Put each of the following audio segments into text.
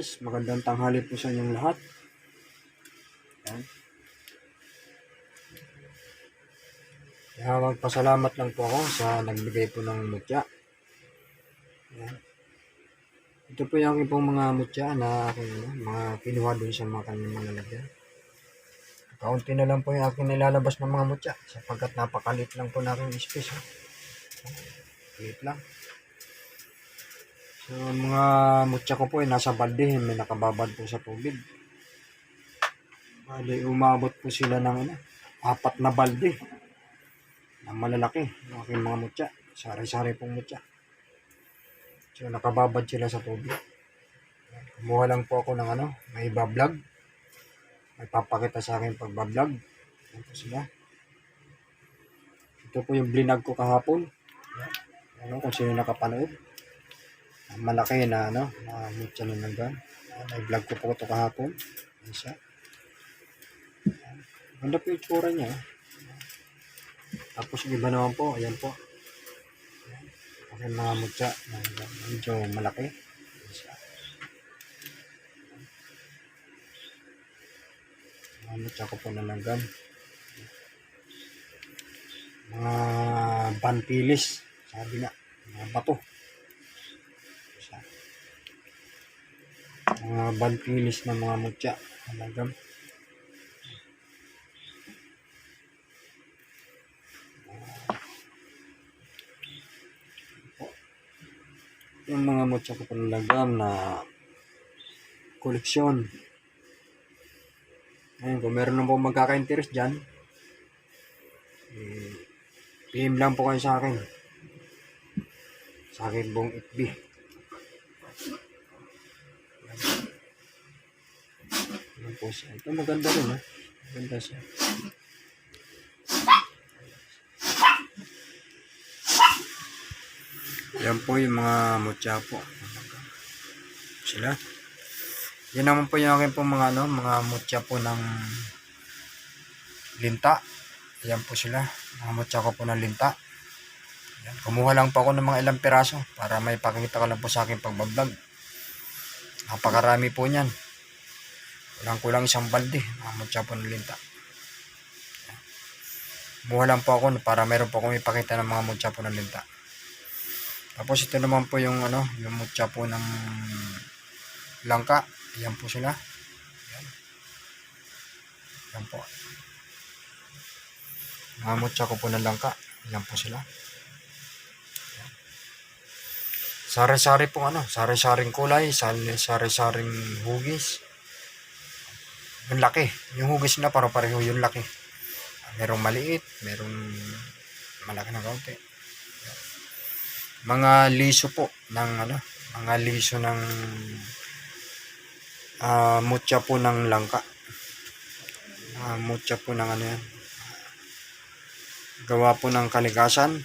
guys, magandang tanghali po sa inyong lahat. Yan. Kaya magpasalamat lang po ako sa nagbigay po ng mutya. Yan. Ito po yung aking pong mga mutya na aking mga kinuha dun sa mga kanyang mga lalagyan. Kaunti na lang po yung aking nilalabas ng mga mutya sapagkat napakalit lang po na aking space. Kalit lang. So, mga mutya ko po ay nasa balde, may nakababad po sa tubig. Bali, umabot po sila ng 4 na balde na malalaki ng aking mga mutya. Sari-sari pong mutya. So, nakababad sila sa tubig. Kumuha lang po ako ng may bablog. May papakita sa akin pagbablog. Yan po sila. Ito po yung blinag ko kahapon. Kung sino nakapanood. Malaki na na mutya na nagdan. May vlog ko po ito kahapon. Isa. Ganda po yung tsura niya. Tapos yung iba naman po, ayan po. Ayan mga mutya na medyo malaki. Isa. Mga mutya ko po na nagdan. Mga bantilis. Sabi nga, mga bato. Mga bantilis na mga mutya. Nagdan. Yung mga mutya ko panlagam na koleksyon. Ayun, kung meron na po magkaka-interest dyan, PM lang po kayo sa akin. Sa akin pong FB. Ayan po siya. Ito maganda rin Maganda siya. Yan po yung mga mutya po. Sila. Yan naman po yung akin po mga mga mutya po ng linta. Yan po sila. Mga mutya ko po ng linta. Yan. Kumuha lang po ako ng mga ilang piraso para may pakita ko lang po sa akin pagbablog. Napakarami po niyan. Kulang-kulang isang balde. Mga mutya po ng linta. Kumuha lang po ako para meron po akong ipakita ng mga mutya po ng linta. Tapos ito naman po yung yung mutya po ng langka. Yan po sila. Yan po. Mga mutya ko po ng langka. Yan po sila. Sari-sari pong sari-saring kulay, sari-saring hugis. Yung laki. Yung hugis na pareho yung laki. Merong maliit, merong malaki na kaunti. Mga liso po ng mga liso ng mutya po ng langka. Mutya po ng yan. Gawa po ng kalikasan.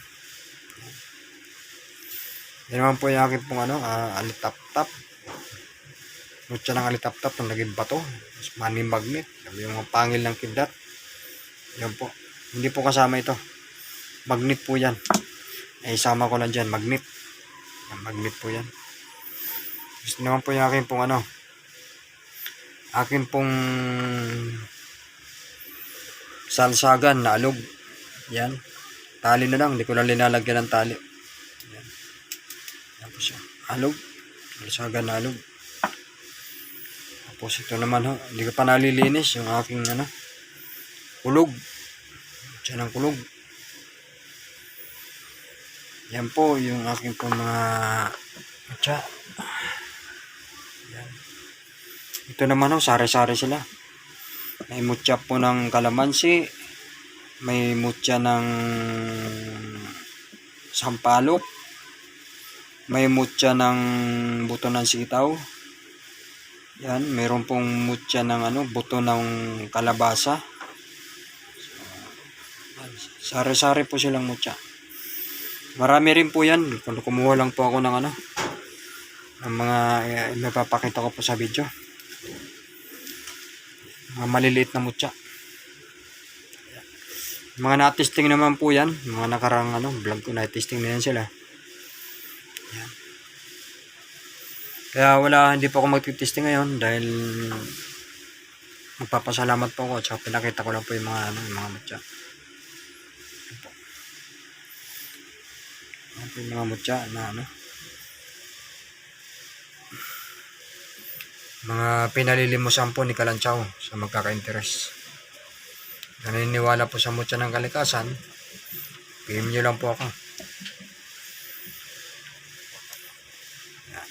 Yan naman po yung akin pong alitap-tap. Mutya ng alitap-tap ng naging bato. Money magnet. Yung mga pangil ng kidlat. Yan po. Hindi po kasama ito. Magnet po yan. Isama ko lang dyan, magnet. Magnet po yan. Gusto naman po yung akin pong akin pong salsagan na alog. Yan. Tali na lang, hindi ko lang linalagyan ng tali. Yan. Yan po siya. Alog. Salsagan na alog. Tapos ito naman hindi ko pa nalilinis yung aking kulog. Diyan ang kulog. Yan po yung aking po mga mutya. Yan. Ito naman sari-sari sila. May mutya po ng kalamansi. May mutya ng sampalok. May mutya ng buto ng sitaw. Yan. Meron pong mutya ng buto ng kalabasa. Sari-sari po silang mutya. Marami rin po yan. Kumuha lang po ako ng mga napapakita ko po sa video. Mga maliliit na mutya. Mga na-testing naman po yan. Mga nakarang vlog ko na-testing na yan sila. Yan. Kaya hindi po ako magtitesting ngayon dahil magpapasalamat po ako at saka pinakita ko lang po yung mga yung mga mutya. Yung mga mutya na mga pinalilimusan po ni Kalanchaw sa magkaka-interest. Naniniwala po sa mutya ng kalikasan, PM nyo lang po ako. Yan.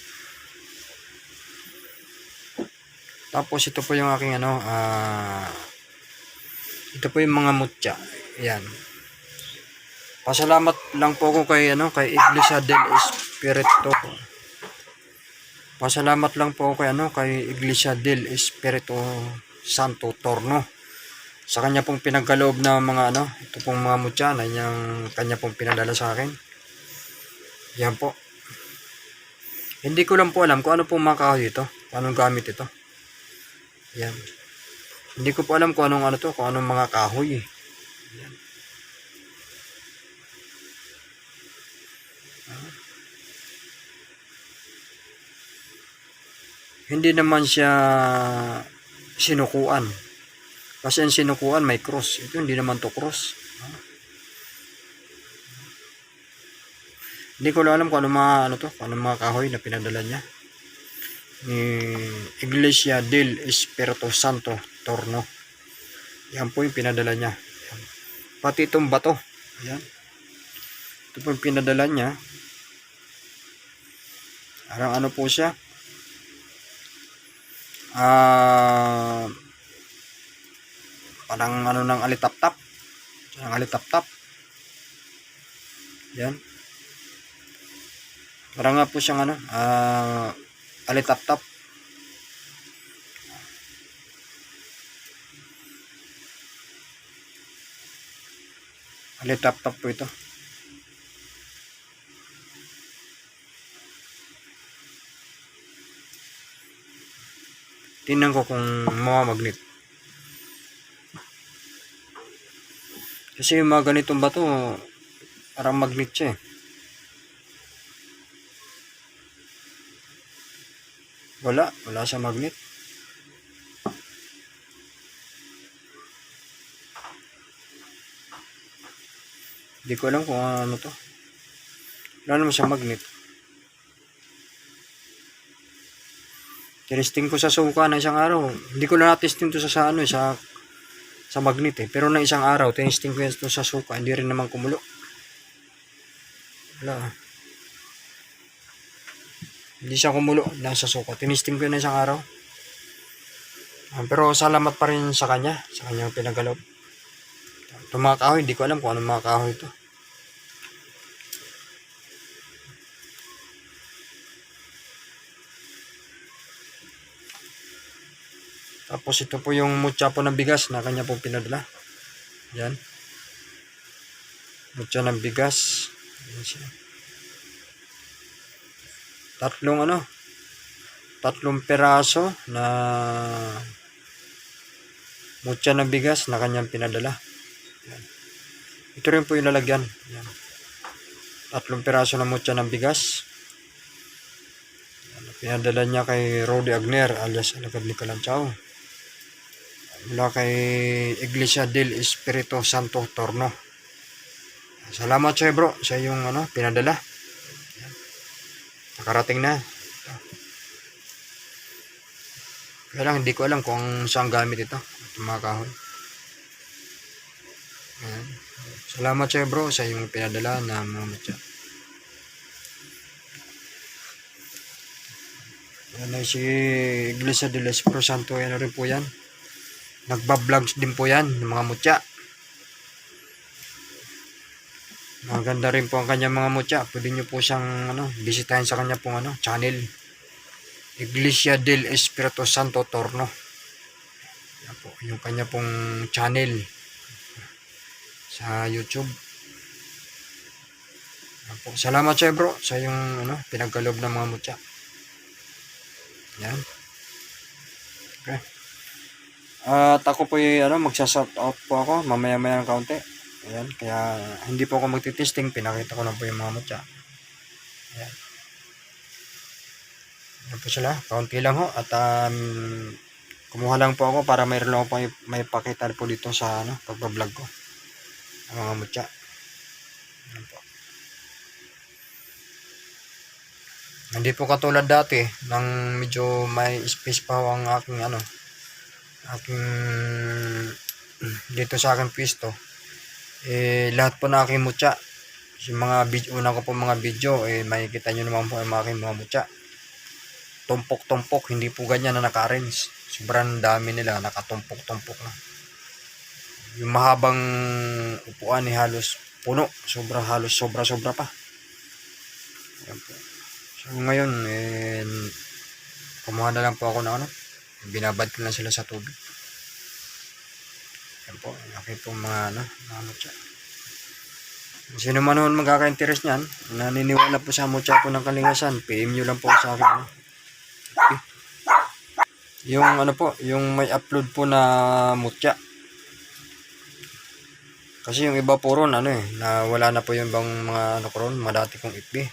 Tapos ito po yung aking ito po yung mga mutya. Yan. Pasalamat lang po ako kay Iglesia del Espiritu. Pasalamat lang po ako kay Iglesia del Espiritu Santo Torno. Sa kanya pong pinagkaloob na mga ito pong mga mutya na kanya pong pinadala sa akin. Yan po. Hindi ko lang po alam kung ano pong mga kahoy ito, kung anong gamit ito. Yan. Hindi ko po alam kung anong kung anong mga kahoy. Yan. Hindi naman siya sinukuan. Kasi ang sinukuan may cross. Ito hindi naman to cross. Hindi ko alam kung ano mga kung ano mga kahoy na pinadala niya. Ni Iglesia del Espiritu Santo Torno. Yan po yung pinadala niya. Yan. Pati itong bato. Ayan. Ito po yung pinadala niya. Parang po siya. Parang ng alitap-tap. Ang alitap-tap. Yan. Parang nga po siyang alitap-tap. Alitap-tap po ito. Tingnan ko kung magnet. Kasi yung mga ganitong bato, parang magnet siya eh. Wala sa magnet. Hindi ko alam kung ano to. Wala naman siya magnet. Tinesting ko sa suka na isang araw. Hindi ko na na-testing to sa magnet eh. Pero na isang araw, tinesting ko ito sa suka. Hindi rin naman kumulo. Wala. Hindi siya kumulo sa suka. Tinesting ko na isang araw. Pero salamat pa rin sa kanyang pinagalob. Itong mga kahoy, hindi ko alam kung anong mga kahoy ito. Tapos ito po yung mutya po ng bigas na kanya pong pinadala. Yan. Mutya ng bigas. Yan siya. Tatlong peraso na mutya ng bigas na kanyang pinadala. Yan. Ito rin po yung lalagyan. Yan. 3 peraso na mutya ng bigas. Yan. Pinadala niya kay Rody Agner alias Alagad ni Kalanchaw. Mula kay Iglesia del Espiritu Santo Torno. Salamat sa'yo bro sa yung pinadala. Nakarating na. Kaya lang hindi ko alam kung saan gamit ito. Itong mga kahoy. Salamat sa'yo bro sa yung pinadala na mga mutya. Yan ay si Iglesia del Espiritu Santo. Yan rin po yan. Nagba-vlogs din po yan ng mga mutya. Maganda rin po ang kanyang mga mutya. Pwede nyo po siyang bisitahin sa kanya pong channel. Iglesia del Espiritu Santo Torno. Yan po, yung kanya pong channel sa YouTube. Yan po. Salamat sa'yo bro sa yung pinagkaloob ng mga mutya. Yan. Okay. At ako po magsashout out po ako mamaya-maya ng kaunti. Ayan, kaya hindi po ako magtitesting, pinakita ko lang po yung mga mutya. Ayan. Yan po sila, kaunti lang ho. At kumuha lang po ako para mayroon lang po may pakita po dito sa pagbablog ko. Ang mga mutya. Yan po. Hindi po katulad dati nang medyo may space pa ho ang aking dito sa aking pwesto. Lahat po na aking mutya. Yung mga una ko po mga video, makikita nyo naman po ang aking mga mutya. Tumpok-tumpok, hindi po ganyan na naka-arrange. Sobrang dami nila, nakatumpok-tumpok na. Yung mahabang upuan halos puno, sobra-sobra pa. Ayan po. So ngayon, kumuha na lang po ako na binabad ko lang sila sa tubig. Ayan po, aking po mga mutya. Sino man naman magkaka-interest niyan, naniniwala po sa mutya po ng Kalingasan, PM nyo lang po sa akin. Okay. Yung yung may upload po na mutya. Kasi yung iba po ron, na wala na po yung ibang mga madati kong FB.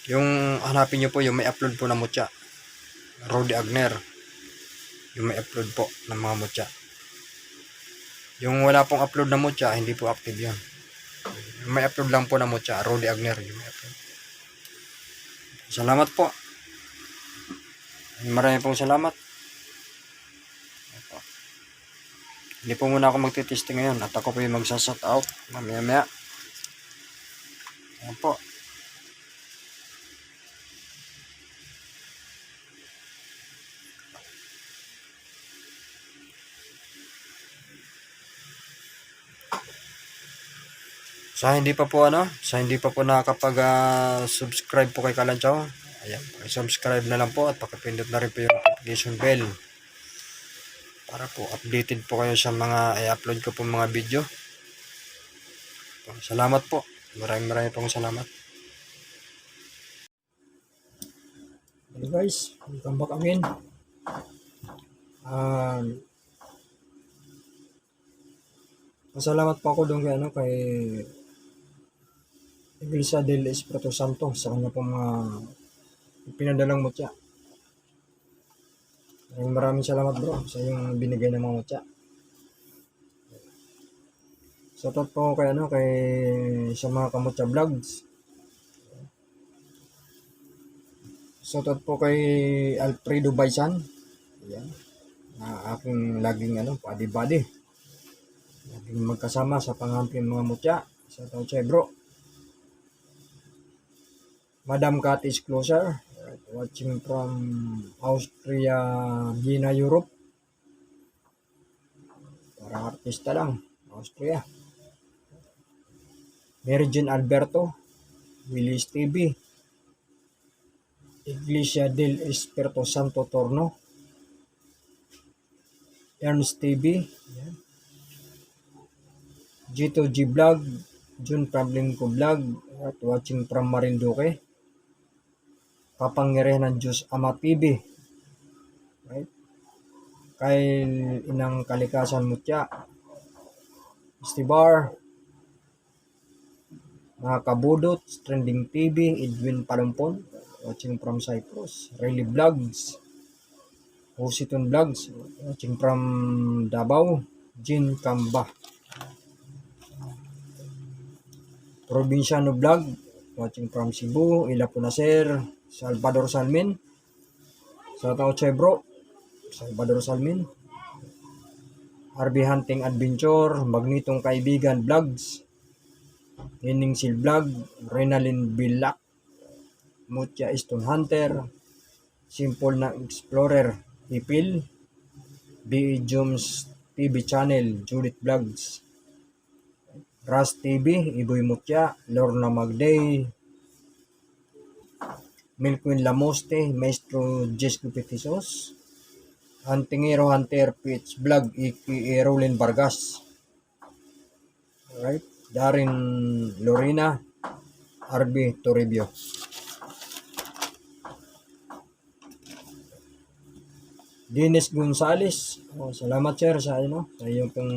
Yung hanapin nyo po yung may upload po na mutya. Rody Agner. Yung may upload po ng mga mutya. Yung wala pong upload na mutya, hindi po active yun. Yung may upload lang po na mutya, Rody Agner. Yung may upload. Salamat po. Maraming pong salamat. Hindi po muna ako magtitesting ngayon at ako po yung magsashout out mamaya-maya. Ayan po. Sa hindi pa po nakakapag-subscribe po kay Kalanchaw, ayan, subscribe na lang po at pakipindot na rin po yung notification bell para po updated po kayo sa mga i-upload ko po mga video. Salamat po. Maraming pong salamat. Hello guys, welcome back again. Masalamat po ako doon kay Iglesia del Espiritu Santo sa kanya pong mga pinadalang mutya. Maraming salamat bro sa yung binigay ng mga mutya. Shoutout po kay sa mga kamutya vlogs. Shoutout po kay Alfredo Baisan. Ayan. Na aking laging padi-badi. Laging magkasama sa panghampi ng mga mutya. Shoutout sa bro. Madam Cat is closer. Watching from Austria, Vienna, Europe. Parang artista lang. Austria. Virgin Alberto. Willis TV. Iglesia del Espiritu Santo Torno. Ernst TV. Yan. G2G Vlog. June Pablinko Vlog. At watching from Marinduque. Kapangyarihan ng Diyos Ama TV. Right? Kyle Inang Kalikasan Mutya. Stibar. Mga Kabudot. Trending TV. Edwin Palumpon. Watching from Cyprus. Rayleigh Vlogs. Husiton Vlogs. Watching from Davao. Jean Kamba. Provinciano Vlog. Watching from Cebu. Ilapunaser. Salvador Salmin. Shoutout sa bro. Salvador Salmin. RB Hunting Adventure. Magnitong Kaibigan Vlogs. Nining Sil Vlog. Renalyn Billac. Mutya Stone Hunter. Simple na Explorer. Ipil. B.E. Jones TV Channel. Judith Vlogs. Ras TV. Iboy Mutya. Lorna Magday. Milkwin Lamoste, Maestro Jesco Petisos, Huntingero Hunter Pitch Vlog, Rolin Vargas. Alright, Darin Lorena, RB Toribio. Dennis Gonzales, salamat sir sa sa iyong pong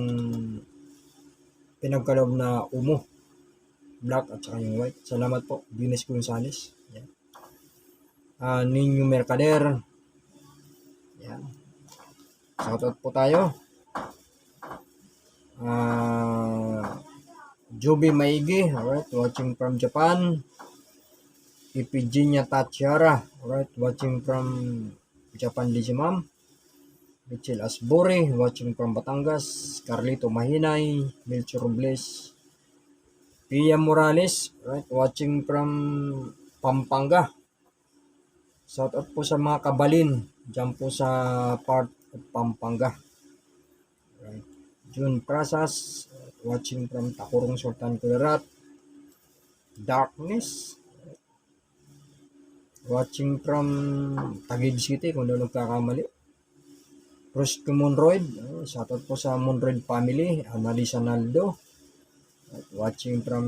pinagkaloob na umo, black at saka yung white. Salamat po, Dennis Gonzales. Ninyo Mercader. Yan. Shoutout po tayo. Joby Maigi, alright, watching from Japan. Ifigenia Tatiara, alright, watching from Japan din si ma'am. Mitchell Asbore, watching from Batangas. Carlito Mahinay, Melchor Robles. Pia Morales, right, watching from Pampanga. Shout out po sa mga kabalin dyan po sa part of Pampanga. Right. June Prasas, watching from Takurong Sultan Kudarat. Darkness, watching from Taguig City, kung doon nagkakamali. Rosco Monroid, shout out po sa Monroid family. Analisa Naldo, watching from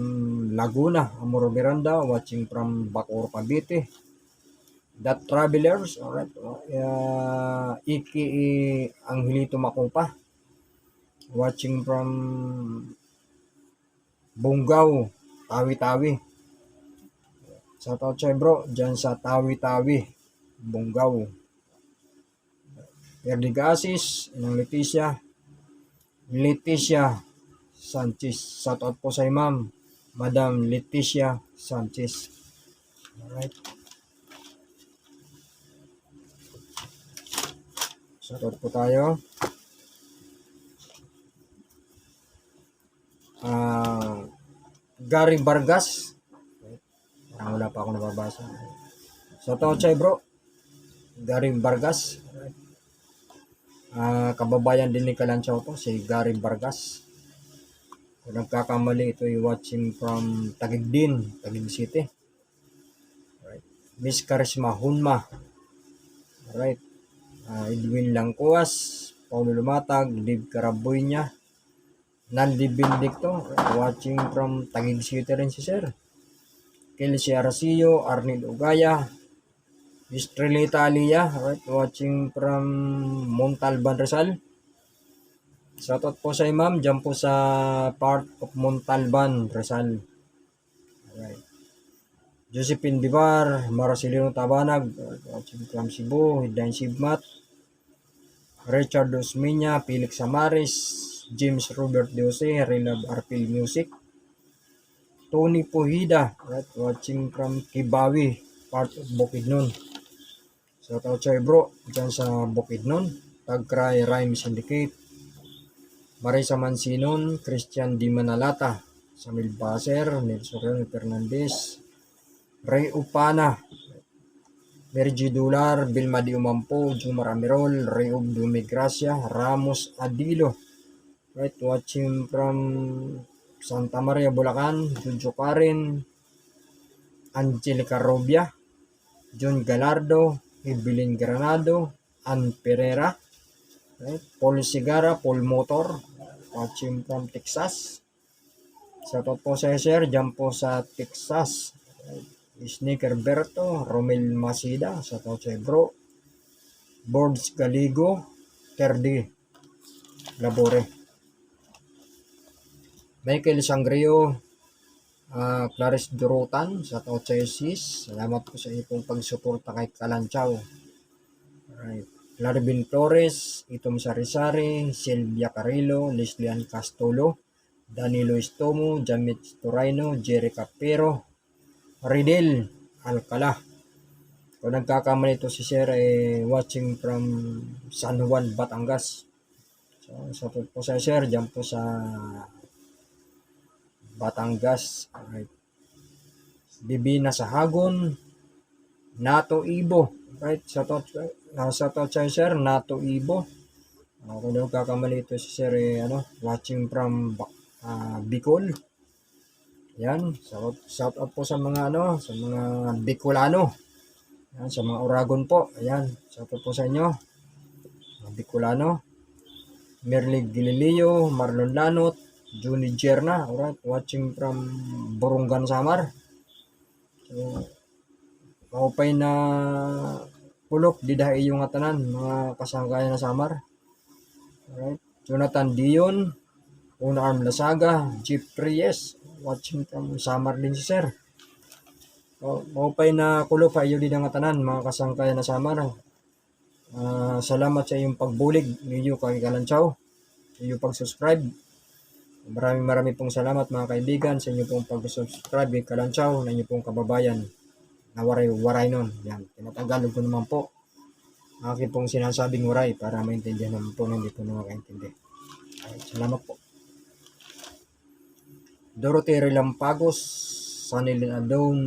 Laguna. Amoro Miranda, watching from Bacoor, Cavite. That Travelers, alright, Iki Angelito Makupa, watching from Bungaw, Tawi-Tawi. Shout out sa'yo bro, dyan sa Tawi-Tawi, Bungaw. Erdigasis, Inang Leticia Sanchez. Shout out po sa ma'am, Madam Leticia Sanchez. Alright. Shoutout po tayo. Gary Vargas. Parang wala pa ako nababasa. Shoutout sa'yo bro. Gary Vargas. Kababayan din ni Kalanchaw to, si Gary Vargas. Kung nagkakamali, ito yung watching from Taguig din, Taguig City. Alright. Miss Karisma Hunma. Alright. Edwin Langkuas, Paulo Lumatag, Dave Caraboynya, Naldi Bindicto, watching from Taguig City rin si Sir. Kelsey Arcillo, Arnil Ugaya, Estrelita Alia, right, watching from Montalban, Rizal. Shoutout po sa imam, dyan po sa part of Montalban, Rizal. Alright. Josephine Divar, Marcelino Tabanag, watching from Cebu, Hidain Sibmat, Richard Osmeña, Felix Amaris, James Robert Jose, Relab Arpil Music, Tony Puhida, right, watching from Kibawi, part of Bukidnon. Shout out sa'yo bro, dyan sa Bukidnon. Tagcry Rhyme Syndicate, Marisa Mansinon, Christian Di Manalata, Samil Baser, Nelson Fernandez, Ray Upana, Mergy Dular, Vilma Di Umampo, Jumar Amirol, Ray Dumigracia, Ramos Adilo, right, watching from Santa Maria, Bulacan, Junjo Karen, Angelica Robia, John Galardo, Evelyn Granado, Ann Pereira, right, Paul Sigara, Paul Motor, watching from Texas. Shoutout po sa sir, dyan po sa Texas. Right. Sneaker Berto, Romel Masida, shoutout sa bro. Boards Galigo, Terdi Labore. Michael Sangrio, Clarice Durotan, shoutout sa sis. Salamat po sa iyong pagsuporta kay Kalanchaw. Alright. Larvin Flores, Itom Sarisari, Silvia Carrillo, Leslian Castulo, Danilo Estomo, Jamit Torino, Jerry Capero, Ridel Alcala. Kung nagkakamali ito si Sir, watching from San Juan, Batangas. So po sa Sir, dyan po sa Batangas. Alright. Bibina Sahagon, Nato Ibo. Right, shoutout sa Sir, Nato Ibo. Kung nagkakamali ito si Sir, watching from Bicol. Yan, shout out po sa mga sa mga Bicolano. Yan, sa mga Oragon po. Ayan, shout out po sa inyo. Mga Bicolano. Merly Gililio, Marlon Lanot, Juni Jerna, alright, watching from Borongan, Samar. So, kaupay na pulok, didahi yung atanan, mga kasangkayan na Samar. Alright, Jonathan Dion, Una Arm Lasaga, Jeep Reyes, watching from Samar din si Sir. Maupay na kulo pa iyo din ang tanan, mga kasangkayan na samar. Salamat sa iyong pagbulig ninyo kay Kalantsaw, iyong pag-subscribe. Maraming pong salamat mga kaibigan sa inyo pong pag-subscribe kay Kalantsaw na inyo pong kababayan na waray nun. Yan, tinatagalog ko naman po. Akin pong sinasabing waray para maintindihan naman po na hindi po nakakaintindi. Salamat po. Dorothy Relampagos, Sanilin Adon,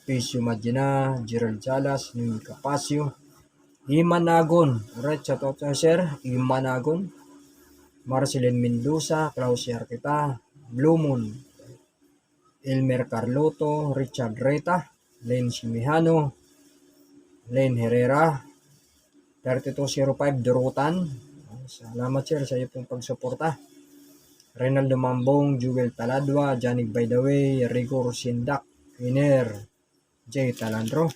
Pisio Magina, Gerald Salas, Ning Capasio, Imanagon, alright, shout out sir, Imanagon, Marcelin Mendoza, Klaus Yarkita, Blue Moon, Elmer Carloto, Richard Reta, Len Simihano, Len Herrera, 3205 Durutan. Salamat sir sa iyo pong pagsuporta. Reynaldo Mambong, Jewel Taladwa, Janik By The Way, Rigor Sindak, Iner, J. Talandro,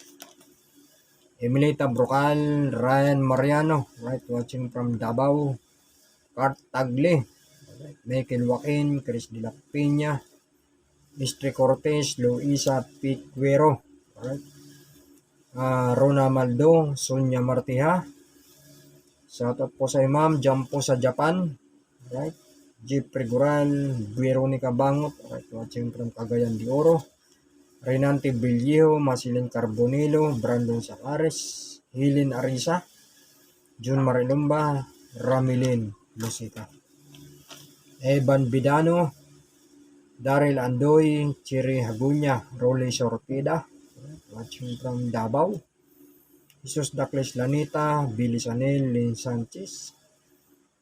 Emilita Brocal, Ryan Mariano, right, watching from Davao, Kurt Tagle, right, Michael Joaquin, Chris De La Peña, Mr. Cortez, Luisa Piquero, right, Rona Maldo, Sonia Martiha, shoutout po sa Imam, jump po sa Japan, right, Jeffrey Gural, Veronica Bangot, right, watching from Cagayan de Oro, Renante Villejo, Masilin Carbonilo, Brandon Sacares, Hilin Arisa, Jun Marilumba, Ramilin Lucita, Evan Bidano, Daryl Andoy, Chiri Hagunya, Rolly Sortida, watching from Davao, Jesus Dacles Lanita, Billy Sanel, Lin Sanchez,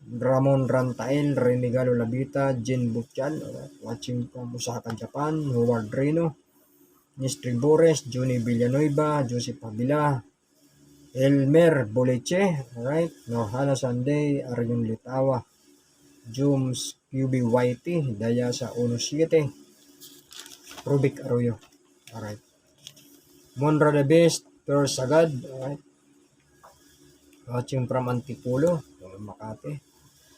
Ramon Rantael, Renegalo Labita, Jen Butchal, watching from Osaka, Japan, Howard Reno, Nistri Bores, Johnny Villanueva, Joseph Avila, Elmer Boleche, alright, Norhala Sunday, Arion Litawa, Jums QB Whitey, Dayasa 17, Rubik Arroyo, alright, Monra the Best, Per Sagad, alright, watching from Antipulo, Makati,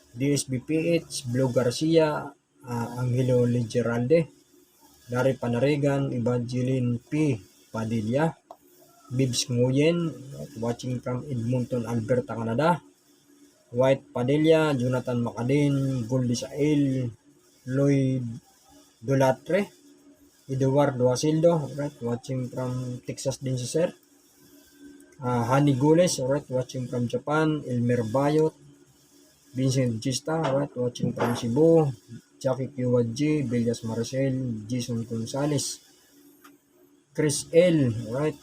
DSBPH, Blue Garcia, Angelo Ligeralde, Dari Panarigan, Evangeline P. Padilla, Bibs Nguyen, watching from Edmonton, Alberta, Canada, White Padilla, Jonathan Macadin, Goldie Sael, Lloyd Dolatre, Eduardo Asildo, right, watching from Texas din si sir, Hani Gules, right, watching from Japan, Elmer Bayot, Vincent Gista, right, watching from Cebu, Jackie Kiwaji, Villas Marcel, Jason Gonzalez, Chris L, right,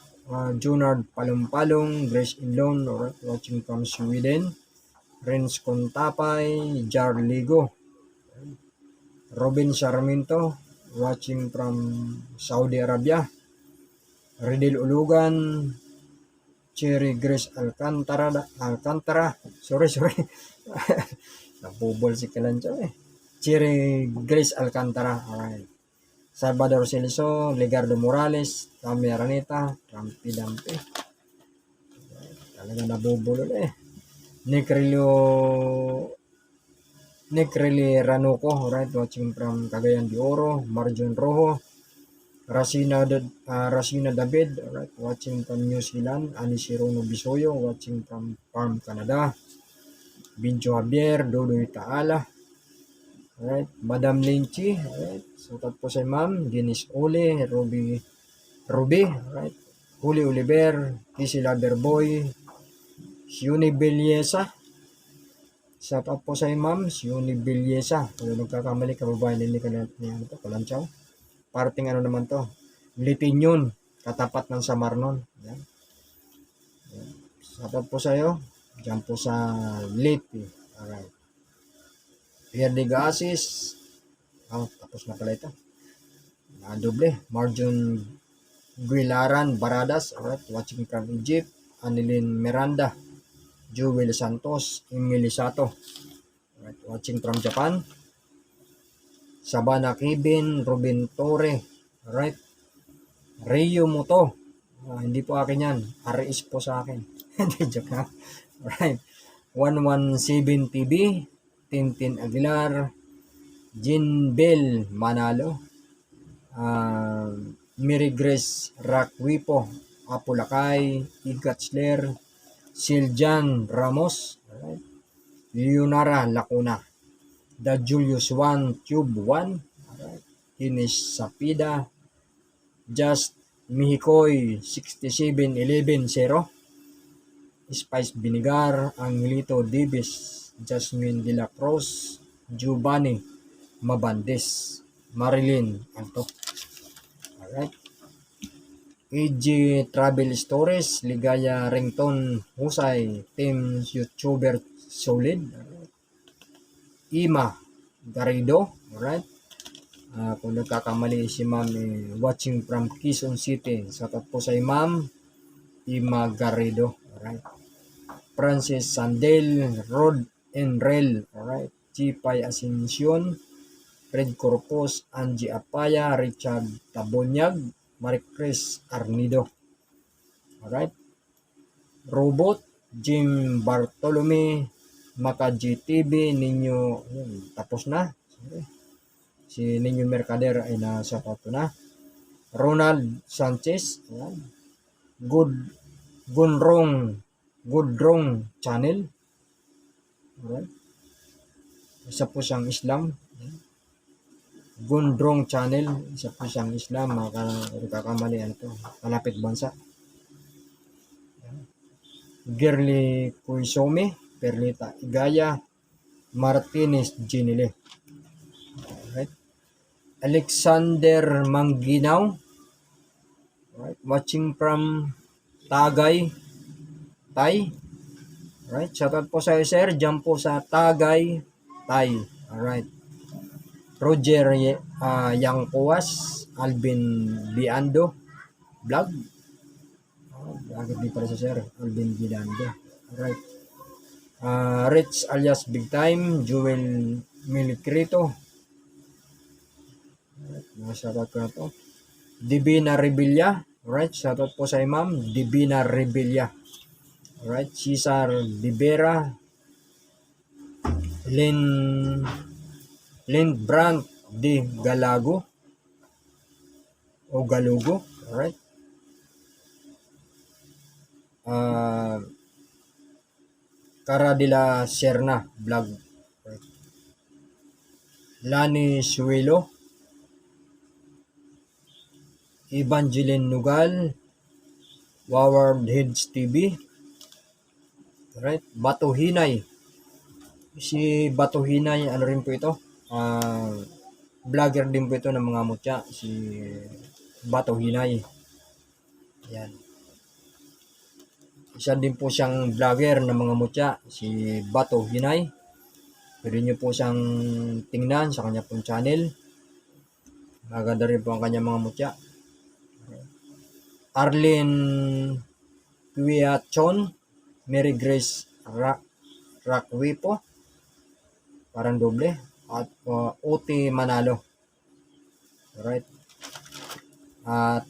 Junard Palong-Palong, Grace Ilon, right, watching from Sweden, Renz Contapay, Jar Ligo, Robin Sarmiento, watching from Saudi Arabia, Redil Ulugan, Cherry Grace Alcantara, sorry, nabubol si Kalantsaw Cherry Grace Alcantara, alright, Salvador Celiso, Legardo Morales, Tami Araneta, Rampi Dampi, talaga nabubulol Nick Ranuco, right, watching from Cagayan de Oro, Marjon Rojo, Racina David, right, watching from New Zealand, Anisirono Bisoyo, watching from Farm Canada, Bincho Javier, Dodoy Taala, right, Madam Linchi, right, sukat po sa Ma'am, Guinness Ole, Ruby, right, Huli Oliver, Kisi Loverboy, Siuni Belyesa, shout po sa Ma'am, Siuni Belyesa, kung nagkakamali kababayan din ni Kalantsaw, parting ano naman to, Litinyon, katapat ng Samarnon. Yan. Shout po sa iyo. Diyan po sa Liti. Alright. Pierre de Gasis. Tapos na pala ito. Doble. Marjon Guilaran Baradas. Alright. Watching from Egypt. Anilin Miranda. Joel Santos. Emily Sato. Alright. Watching from Japan. Sabana Kevin, Robin Torre, right? Rio Moto, hindi po akin yan, RS po sa akin. Hindi, joke na. Right. 117 TV, Tintin Aguilar, Jin Bell Manalo, Mary Grace Rackwipo, Apulacay, Igatsler, Siljan Ramos, alright, Leonara Lacuna, The Julius 1 Tube 1, alright, Ines Sapida, Just Mihicoy 67110, Spice Binigar, Angelito Divis, Jasmine de la Cruz, Giovanni Mabandes, Marilyn Anto. Alright. AG Travel Stories, Ligaya Rington Husay, Team YouTuber Solid, Ima Garrido, alright. Kung nagkakamali si ma'am, watching from Quezon City, sakat po sa ma'am Ima Garrido, alright. Francis Sandel, Rod Enrel, alright. Chipay Ascension, Fred Corpus, Angie Apaya, Richard Tabonyag, Maricris Arnido, alright. Robot, Jim Bartolome, Maka GTV, Ninyo, tapos na. Si Ninyo Mercader ay nasa pato na. Ronald Sanchez, ayan. Goodrong Channel, alright. Isa po siyang Islam. Gundrong Channel, isa po siyang Islam, makakamali ito, malapit bansa. Girly Kuisome, Perlita Igaya, Martinez Ginile. Alright. Alexander Mangginaw, alright. Watching from Tagay, Tay. Alright, shoutout po sa sir, dyan po sa Tagay, Tay. Alright. Roger Yangpuas, Alvin Biando Vlog. Agad di para sa sir, Alvin Biando. Alright. Rich alias Big Time, Joel Milicrito. Alright, shoutout ko na to. Divina Rebilla. Alright, shoutout po sa ma'am, Divina Rebilla. Alright, Cesar Libera, Lindbrand de Galago o Galugo, alright. Cara de la Serna Vlog, right. Lani Suelo, Evangeline Nugal, Waward Heads TV, right. Batuhinay, si Batuhinay, ano rin po ito, vlogger din po ito ng mga mutya, si Batuhinay. Yan. Isa din po siyang vlogger ng mga mutya, si Batuhinay. Pwede nyo po siyang tingnan sa kanya pong channel. Maganda rin po ang kanya mga mutya. Arlene Quiachon, Mary Grace Rackwipo, parang doble, at Uti Manalo. Alright.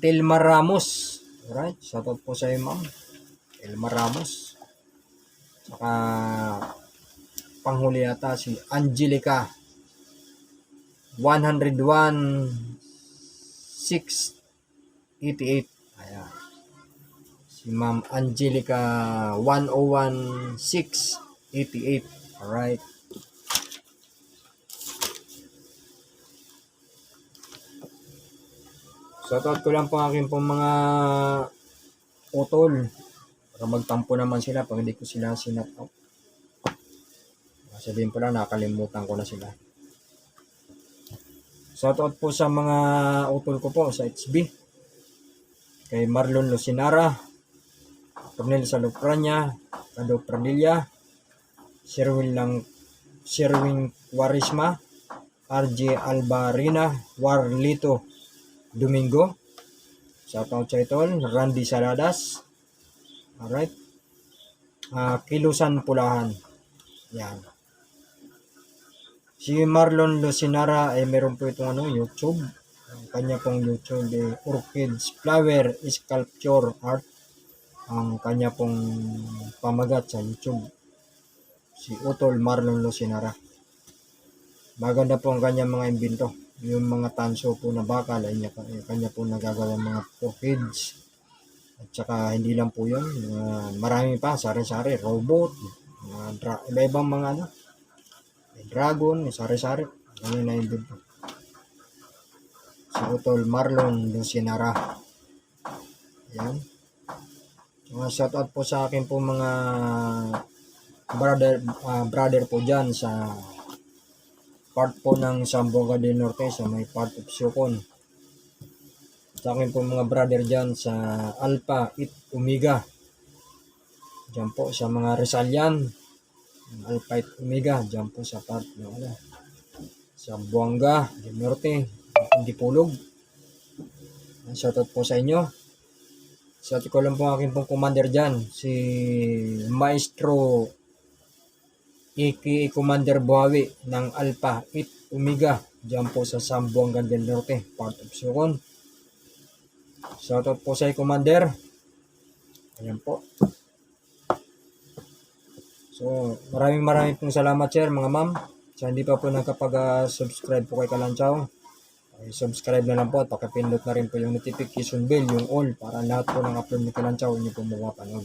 Tilma Ramos. Alright, shoutout po sa iyo ma'am. Tilma Ramos. Saka panghuli yata si Angelica 101-688. Ayan. Si ma'am Angelica 101-688. Alright. Shoutout ko lang po aking pong mga utol para magtampo naman sila pag hindi ko sila sinat out. Sabihin po lang, nakalimutan ko na sila. Shoutout po sa mga utol ko po sa HB. Kay Marlon Lucinara, Cornel Salofrania, Cado Pradilla, Sherwin Quarisma, RJ Albarina, Warlito Domingo, shoutout sa ito, Randy Saladas, alright, Kilusan Pulahan, yan. Si Marlon Lucinara ay meron po itong YouTube, ang kanya pong YouTube ay Orchids Flower Sculpture Art, ang kanya pong pamagat sa YouTube, si Utol Marlon Lucinara. Maganda po ang kanyang mga imbento. yung mga tanso po na bakal ay kanya po nagagawa mga feeds. At saka hindi lang po yun, marami pa, sari-sari, robot, iba-ibang mga may dragon, may sari-sari, ganyan na yun din po. Si Utol Marlon Lucinara. Ayan. Shoutout po sa akin po mga brother po dyan sa part po ng Zamboanga del Norte, sa may part of Sukon. Sa akin po mga brother dyan sa Alpha, It, Omega. Dyan po sa mga Rizalian, Alpha, It, Omega. Dyan po sa part ng Zamboanga del Norte, Dipolog. Shoutout po sa inyo. Shoutout ko lang po aking pong commander dyan, si Maestro Commander Buhawi ng Alpha, It, Omega. Dyan po sa Zamboanga del Norte, part of Sukon. Shoutout po sa Commander. Ayan po. So, maraming pong salamat sir, mga ma'am. Sa hindi pa po nakapag-subscribe po kay Kalanchaw, ay subscribe na lang po at pakipindot na rin po yung notification bell, yung all, para lahat po ng upload ni Kalanchaw inyo po mapapanood.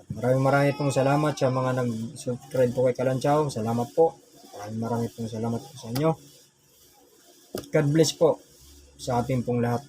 Maraming pong salamat sa mga nag-subscribe po kay Kalanchaw. Salamat po. Maraming pong salamat po sa inyo. God bless po sa ating pong lahat.